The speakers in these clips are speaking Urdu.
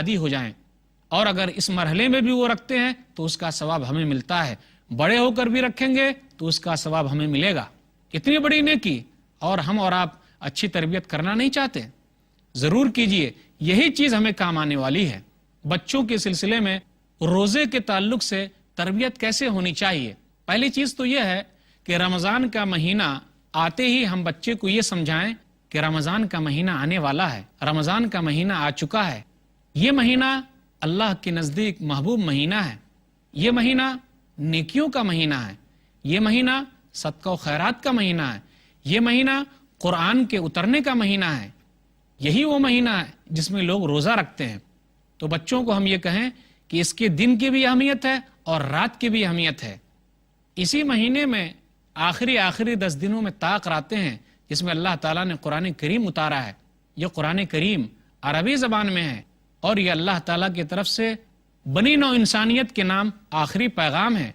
عادی ہو جائیں، اور اگر اس مرحلے میں بھی وہ رکھتے ہیں تو اس کا ثواب ہمیں ملتا ہے، بڑے ہو کر بھی رکھیں گے تو اس کا ثواب ہمیں ملے گا۔ اتنی بڑی نیکی، اور ہم اور آپ اچھی تربیت کرنا نہیں چاہتے؟ ضرور کیجئے، یہی چیز ہمیں کام آنے والی ہے۔ بچوں کے سلسلے میں روزے کے تعلق سے تربیت کیسے ہونی چاہیے؟ پہلی چیز تو یہ ہے کہ رمضان کا مہینہ آتے ہی ہم بچے کو یہ سمجھائیں کہ رمضان کا مہینہ آنے والا ہے، رمضان کا مہینہ آ چکا ہے، یہ مہینہ اللہ کے نزدیک محبوب مہینہ ہے، یہ مہینہ نیکیوں کا مہینہ ہے، یہ مہینہ صدقہ و خیرات کا مہینہ ہے، یہ مہینہ قرآن کے اترنے کا مہینہ ہے، یہی وہ مہینہ ہے جس میں لوگ روزہ رکھتے ہیں۔ تو بچوں کو ہم یہ کہیں کہ اس کے دن کی بھی اہمیت ہے اور رات کی بھی اہمیت ہے۔ اسی مہینے میں آخری 10 دنوں میں طاق آتے ہیں جس میں اللہ تعالیٰ نے قرآن کریم اتارا ہے۔ یہ قرآن کریم عربی زبان میں ہے، اور یہ اللہ تعالیٰ کی طرف سے بنی نوع انسانیت کے نام آخری پیغام ہے۔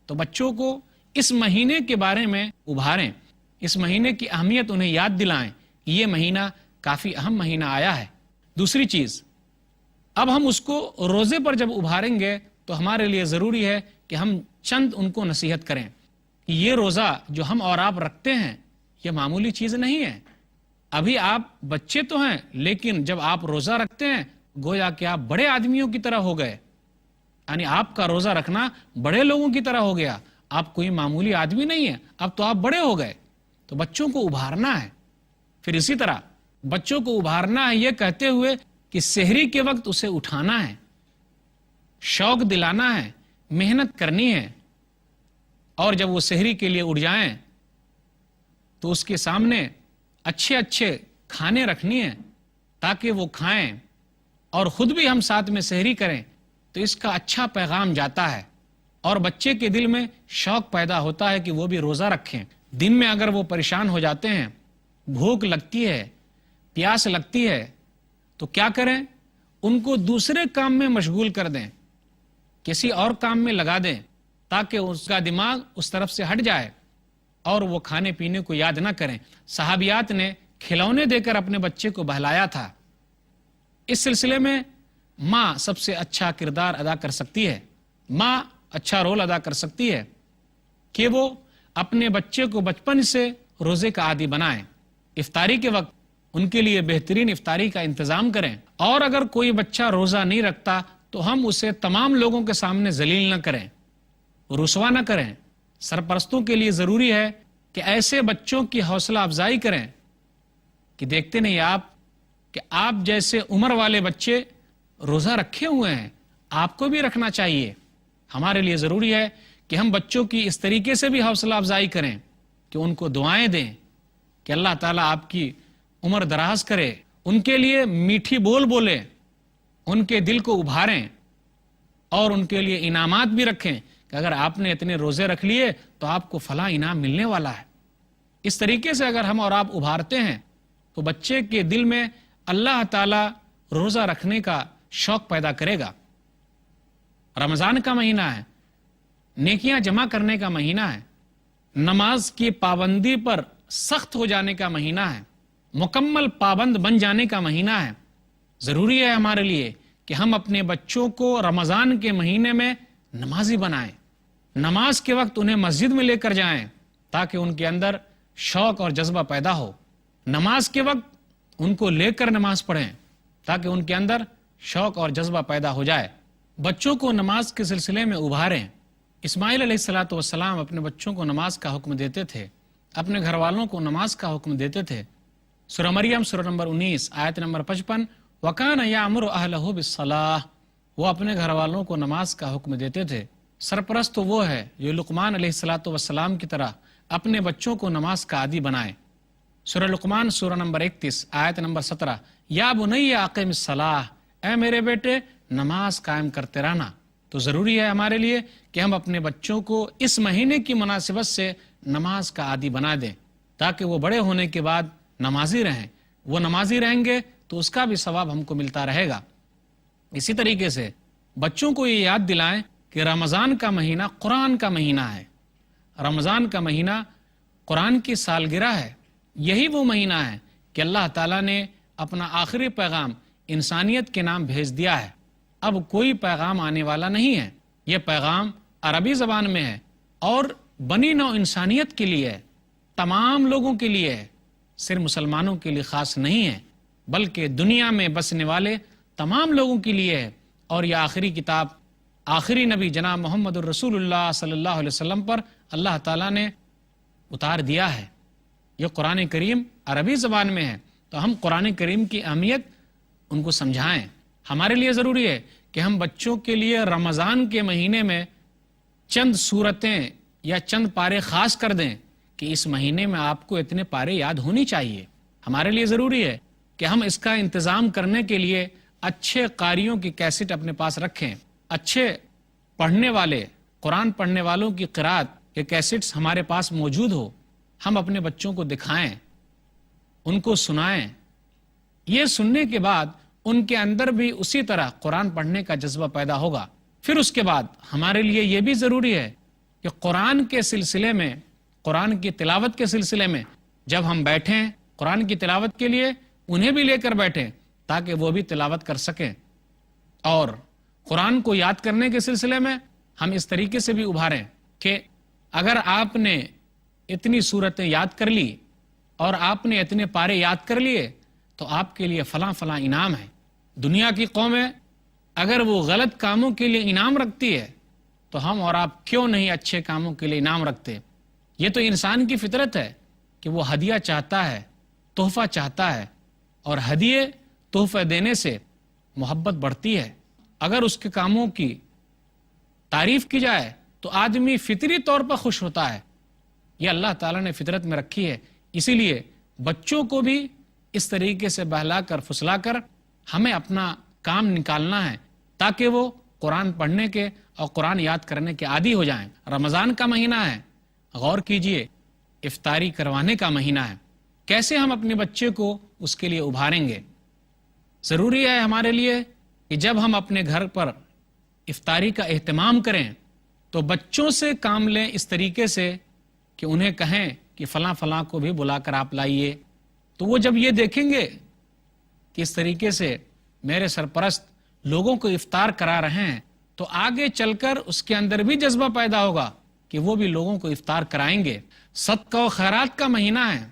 تو بچوں کو اس مہینے کے بارے میں ابھاریں، اس مہینے کی اہمیت انہیں یاد دلائیں کہ یہ مہینہ کافی اہم مہینہ آیا ہے۔ دوسری چیز، اب ہم اس کو روزے پر جب ابھاریں گے تو ہمارے لیے ضروری ہے کہ ہم چند ان کو نصیحت کریں کہ یہ روزہ جو ہم اور آپ رکھتے ہیں یہ معمولی چیز نہیں ہے۔ ابھی آپ بچے تو ہیں، لیکن جب آپ روزہ رکھتے ہیں گویا کہ آپ بڑے آدمیوں کی طرح ہو گئے، یعنی آپ کا روزہ رکھنا بڑے لوگوں کی طرح ہو گیا، آپ کوئی معمولی آدمی نہیں ہے، اب تو آپ بڑے ہو گئے۔ تو بچوں کو ابھارنا ہے۔ پھر اسی طرح بچوں کو ابھارنا ہے یہ کہتے ہوئے کہ سحری کے وقت اسے اٹھانا ہے، شوق دلانا ہے، محنت کرنی ہے، اور جب وہ سحری کے لیے اٹھ جائیں تو اس کے سامنے اچھے اچھے کھانے رکھنی ہیں تاکہ وہ کھائیں، اور خود بھی ہم ساتھ میں سحری کریں تو اس کا اچھا پیغام جاتا ہے، اور بچے کے دل میں شوق پیدا ہوتا ہے کہ وہ بھی روزہ رکھیں۔ دن میں اگر وہ پریشان ہو جاتے ہیں، بھوک لگتی ہے، پیاس لگتی ہے، تو کیا کریں؟ ان کو دوسرے کام میں مشغول کر دیں، کسی اور کام میں لگا دیں تاکہ اس کا دماغ اس طرف سے ہٹ جائے اور وہ کھانے پینے کو یاد نہ کریں۔ صحابیات نے کھلونے دے کر اپنے بچے کو بہلایا تھا۔ اس سلسلے میں ماں سب سے اچھا کردار ادا کر سکتی ہے، ماں اچھا رول ادا کر سکتی ہے کہ وہ اپنے بچے کو بچپن سے روزے کا عادی بنائیں، افطاری کے وقت ان کے لیے بہترین افطاری کا انتظام کریں، اور اگر کوئی بچہ روزہ نہیں رکھتا تو ہم اسے تمام لوگوں کے سامنے ذلیل نہ کریں، رسوا نہ کریں۔ سرپرستوں کے لیے ضروری ہے کہ ایسے بچوں کی حوصلہ افزائی کریں کہ دیکھتے نہیں آپ کہ آپ جیسے عمر والے بچے روزہ رکھے ہوئے ہیں، آپ کو بھی رکھنا چاہیے۔ ہمارے لیے ضروری ہے کہ ہم بچوں کی اس طریقے سے بھی حوصلہ افزائی کریں کہ ان کو دعائیں دیں کہ اللہ تعالیٰ آپ کی عمر دراز کرے، ان کے لیے میٹھی بول بولیں، ان کے دل کو ابھاریں، اور ان کے لیے انعامات بھی رکھیں کہ اگر آپ نے اتنے روزے رکھ لیے تو آپ کو فلاں انعام ملنے والا ہے۔ اس طریقے سے اگر ہم اور آپ ابھارتے ہیں تو بچے کے دل میں اللہ تعالیٰ روزہ رکھنے کا شوق پیدا کرے گا۔ رمضان کا مہینہ ہے، نیکیاں جمع کرنے کا مہینہ ہے، نماز کی پابندی پر سخت ہو جانے کا مہینہ ہے، مکمل پابند بن جانے کا مہینہ ہے۔ ضروری ہے ہمارے لیے کہ ہم اپنے بچوں کو رمضان کے مہینے میں نمازی بنائیں، نماز کے وقت انہیں مسجد میں لے کر جائیں تاکہ ان کے اندر شوق اور جذبہ پیدا ہو، نماز کے وقت ان کو لے کر نماز پڑھیں تاکہ ان کے اندر شوق اور جذبہ پیدا ہو جائے۔ بچوں کو نماز کے سلسلے میں ابھاریں۔ اسماعیل علیہ السلام اپنے بچوں کو نماز کا حکم دیتے تھے، اپنے گھر والوں کو نماز کا حکم دیتے تھے۔ سورہ مریم سورہ نمبر 19 آیت نمبر 55، وَكَانَ يَعْمُرُ أَهْلَهُ بِالصَّلَاةِ، وہ اپنے گھر والوں کو نماز کا حکم دیتے تھے۔ سرپرست تو وہ ہے جو لقمان علیہ السلام کی طرح اپنے بچوں کو نماز کا عادی بنائے۔ سورہ لقمان سورہ نمبر 31 آیت نمبر 17، یا بنی اقم الصلاۃ، اے میرے بیٹے نماز قائم کرتے رہنا۔ تو ضروری ہے ہمارے لیے کہ ہم اپنے بچوں کو اس مہینے کی مناسبت سے نماز کا عادی بنا دیں تاکہ وہ بڑے ہونے کے بعد نمازی رہیں۔ وہ نمازی رہیں گے تو اس کا بھی ثواب ہم کو ملتا رہے گا۔ اسی طریقے سے بچوں کو یہ یاد دلائیں کہ رمضان کا مہینہ قرآن کا مہینہ ہے، رمضان کا مہینہ قرآن کی سالگرہ ہے۔ یہی وہ مہینہ ہے کہ اللہ تعالیٰ نے اپنا آخری پیغام انسانیت کے نام بھیج دیا ہے، اب کوئی پیغام آنے والا نہیں ہے۔ یہ پیغام عربی زبان میں ہے اور بنی نوع انسانیت کے لیے ہے، تمام لوگوں کے لیے ہے، صرف مسلمانوں کے لیے خاص نہیں ہے، بلکہ دنیا میں بسنے والے تمام لوگوں کے لیے ہے۔ اور یہ آخری کتاب، آخری نبی جناب محمد الرسول اللہ صلی اللہ علیہ وسلم پر اللہ تعالیٰ نے اتار دیا ہے۔ یہ قرآن کریم عربی زبان میں ہے، تو ہم قرآن کریم کی اہمیت ان کو سمجھائیں۔ ہمارے لیے ضروری ہے کہ ہم بچوں کے لیے رمضان کے مہینے میں چند صورتیں یا چند پارے خاص کر دیں کہ اس مہینے میں آپ کو اتنے پارے یاد ہونی چاہیے۔ ہمارے لیے ضروری ہے کہ ہم اس کا انتظام کرنے کے لیے اچھے قاریوں کی کیسٹ اپنے پاس رکھیں، اچھے پڑھنے والے قرآن پڑھنے والوں کی قرات کے کیسٹس ہمارے پاس موجود ہو، ہم اپنے بچوں کو دکھائیں، ان کو سنائیں۔ یہ سننے کے بعد ان کے اندر بھی اسی طرح قرآن پڑھنے کا جذبہ پیدا ہوگا۔ پھر اس کے بعد ہمارے لیے یہ بھی ضروری ہے کہ قرآن کے سلسلے میں، قرآن کی تلاوت کے سلسلے میں جب ہم بیٹھیں قرآن کی تلاوت کے لیے، انہیں بھی لے کر بیٹھیں تاکہ وہ بھی تلاوت کر سکیں۔ اور قرآن کو یاد کرنے کے سلسلے میں ہم اس طریقے سے بھی ابھاریں کہ اگر آپ نے اتنی صورتیں یاد کر لی اور آپ نے اتنے پارے یاد کر لیے تو آپ کے لیے فلاں فلاں انعام ہے۔ دنیا کی قومیں اگر وہ غلط کاموں کے لیے انعام رکھتی ہے تو ہم اور آپ کیوں نہیں اچھے کاموں کے لیے انعام رکھتے؟ یہ تو انسان کی فطرت ہے کہ وہ ہدیہ چاہتا ہے، تحفہ چاہتا ہے، اور ہدیے تحفہ دینے سے محبت بڑھتی ہے۔ اگر اس کے کاموں کی تعریف کی جائے تو آدمی فطری طور پر خوش ہوتا ہے۔ یہ اللہ تعالیٰ نے فطرت میں رکھی ہے، اسی لیے بچوں کو بھی اس طریقے سے بہلا کر پھسلا کر ہمیں اپنا کام نکالنا ہے تاکہ وہ قرآن پڑھنے کے اور قرآن یاد کرنے کے عادی ہو جائیں۔ رمضان کا مہینہ ہے، غور کیجئے، افطاری کروانے کا مہینہ ہے، کیسے ہم اپنے بچے کو اس کے لیے ابھاریں گے؟ ضروری ہے ہمارے لیے کہ جب ہم اپنے گھر پر افطاری کا اہتمام کریں تو بچوں سے کام لیں اس طریقے سے کہ انہیں کہیں کہ فلاں فلاں کو بھی بلا کر آپ لائیے، تو وہ جب یہ دیکھیں گے کہ اس طریقے سے میرے سرپرست لوگوں کو افطار کرا رہے ہیں تو آگے چل کر اس کے اندر بھی جذبہ پیدا ہوگا کہ وہ بھی لوگوں کو افطار کرائیں گے۔ صدقہ و خیرات کا مہینہ ہے،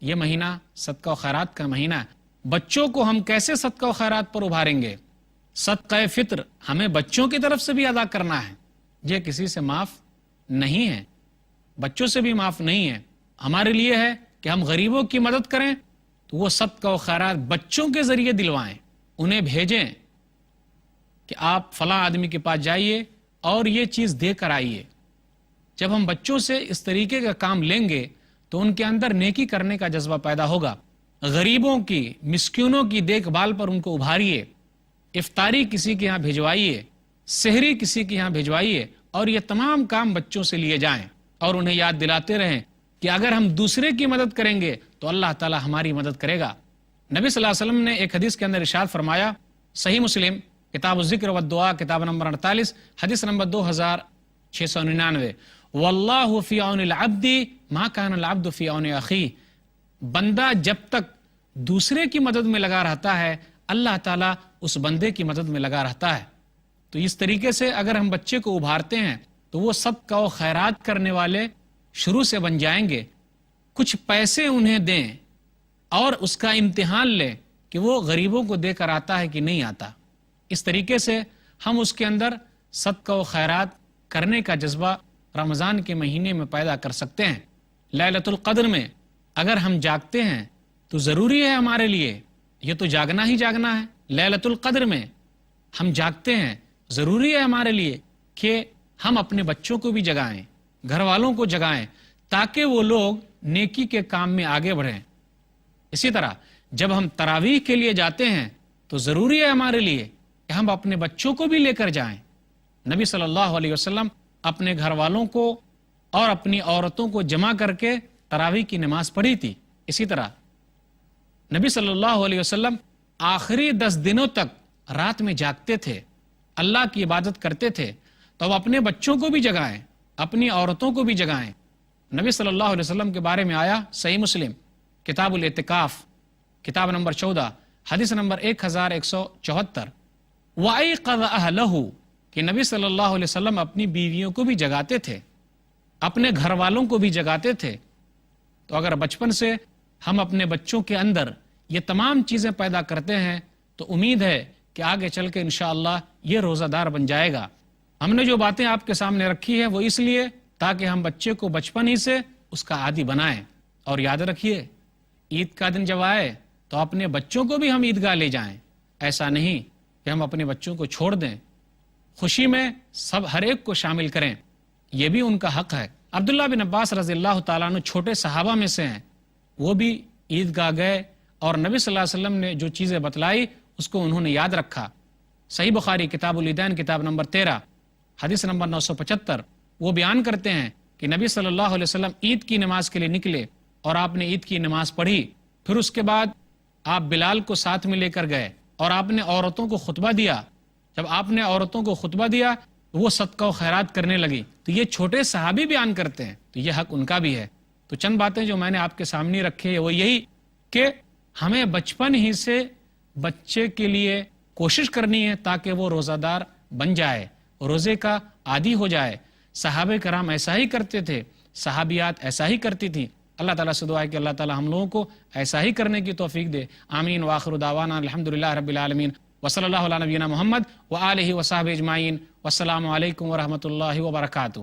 یہ مہینہ صدقہ و خیرات کا مہینہ ہے۔ بچوں کو ہم کیسے صدقہ و خیرات پر ابھاریں گے؟ صدقہ فطر ہمیں بچوں کی طرف سے بھی ادا کرنا ہے، یہ کسی سے معاف نہیں ہے، بچوں سے بھی معاف نہیں ہے۔ ہمارے لیے ہے کہ ہم غریبوں کی مدد کریں تو وہ صدقہ و خیرات بچوں کے ذریعے دلوائیں، انہیں بھیجیں کہ آپ فلاں آدمی کے پاس جائیے اور یہ چیز دے کر آئیے۔ جب ہم بچوں سے اس طریقے کا کام لیں گے تو ان کے اندر نیکی کرنے کا جذبہ پیدا ہوگا۔ غریبوں کی، مسکینوں کی دیکھ بھال پر ان کو ابھاریے، افطاری کسی کے یہاں بھجوائیے، سحری کسی کے یہاں بھجوائیے، اور یہ تمام کام بچوں سے لیے جائیں اور انہیں یاد دلاتے رہیں کہ اگر ہم دوسرے کی مدد کریں گے تو اللہ تعالی ہماری مدد کرے گا۔ نبی صلی اللہ علیہ وسلم نے ایک حدیث کے اندر ارشاد فرمایا، صحیح مسلم کتاب الذکر والدعا کتاب نمبر 48 حدیث نمبر 2699، واللہ فی عون العبد ما کان العبد فی عون اخیہ، بندہ جب تک دوسرے کی مدد میں لگا رہتا ہے اللہ تعالیٰ اس بندے کی مدد میں لگا رہتا ہے۔ تو اس طریقے سے اگر ہم بچے کو ابھارتے ہیں تو وہ صدقہ و خیرات کرنے والے شروع سے بن جائیں گے۔ کچھ پیسے انہیں دیں اور اس کا امتحان لیں کہ وہ غریبوں کو دے کر آتا ہے کہ نہیں آتا۔ اس طریقے سے ہم اس کے اندر صدقہ و خیرات کرنے کا جذبہ رمضان کے مہینے میں پیدا کر سکتے ہیں۔ لیلۃ القدر میں اگر ہم جاگتے ہیں تو ضروری ہے ہمارے لیے، یہ تو جاگنا ہی جاگنا ہے، لیلۃ القدر میں ہم جاگتے ہیں، ضروری ہے ہمارے لیے کہ ہم اپنے بچوں کو بھی جگائیں، گھر والوں کو جگائیں تاکہ وہ لوگ نیکی کے کام میں آگے بڑھیں۔ اسی طرح جب ہم تراویح کے لیے جاتے ہیں تو ضروری ہے ہمارے لیے کہ ہم اپنے بچوں کو بھی لے کر جائیں۔ نبی صلی اللہ علیہ وسلم اپنے گھر والوں کو اور اپنی عورتوں کو جمع کر کے تراویح کی نماز پڑھی تھی۔ اسی طرح نبی صلی اللہ علیہ وسلم آخری 10 دنوں تک رات میں جاگتے تھے، اللہ کی عبادت کرتے تھے، تو اب اپنے بچوں کو بھی جگائیں، اپنی عورتوں کو بھی جگائیں۔ نبی صلی اللہ علیہ وسلم کے بارے میں آیا صحیح مسلم کتاب الاعتکاف کتاب نمبر 14 حدیث نمبر 1174. وَأَيْقَظَ أَهْلَهُ کہ نبی صلی اللہ علیہ وسلم اپنی بیویوں کو بھی جگاتے تھے، اپنے گھر والوں کو بھی جگاتے تھے. تو اگر بچپن سے ہم اپنے بچوں کے اندر یہ تمام چیزیں پیدا کرتے ہیں تو امید ہے کہ آگے چل کے انشاءاللہ یہ روزہ دار بن جائے گا. ہم نے جو باتیں آپ کے سامنے رکھی ہے وہ اس لیے تاکہ ہم بچے کو بچپن ہی سے اس کا عادی بنائیں. اور یاد رکھیے، عید کا دن جب آئے تو اپنے بچوں کو بھی ہم عیدگاہ لے جائیں. ایسا نہیں کہ ہم اپنے بچوں کو چھوڑ دیں. خوشی میں سب ہر ایک کو شامل کریں، یہ بھی ان کا حق ہے. عبداللہ بن عباس رضی اللہ تعالیٰ عنہ چھوٹے صحابہ میں سے ہیں، وہ بھی عیدگاہ گئے اور نبی صلی اللہ علیہ وسلم نے جو چیزیں بتلائی اس کو انہوں نے یاد رکھا. صحیح بخاری کتاب العیدین کتاب نمبر 13 حدیث نمبر 975 وہ بیان کرتے ہیں کہ نبی صلی اللہ علیہ وسلم عید کی نماز کے لیے نکلے اور آپ نے عید کی نماز پڑھی. پھر اس کے بعد آپ بلال کو ساتھ میں لے کر گئے اور آپ نے عورتوں کو خطبہ دیا. جب آپ نے عورتوں کو خطبہ دیا تو وہ صدقہ و خیرات کرنے لگی. تو یہ چھوٹے صحابی بیان کرتے ہیں تو یہ حق ان کا بھی ہے. تو چند باتیں جو میں نے آپ کے سامنے رکھی وہ یہی کہ ہمیں بچپن ہی سے بچے کے لیے کوشش کرنی ہے تاکہ وہ روزہ دار بن جائے، روزے کا عادی ہو جائے. صحابہ کرام ایسا ہی کرتے تھے، صحابیات ایسا ہی کرتی تھیں. اللہ تعالیٰ سے دعا ہے کہ اللہ تعالیٰ ہم لوگوں کو ایسا ہی کرنے کی توفیق دے. آمین. وآخر دعوانا الحمدللہ رب العالمین وصلی اللہ علی نبینا محمد وآلہ وصحبہ اجمعین. والسلام علیکم ورحمۃ اللہ وبرکاتہ.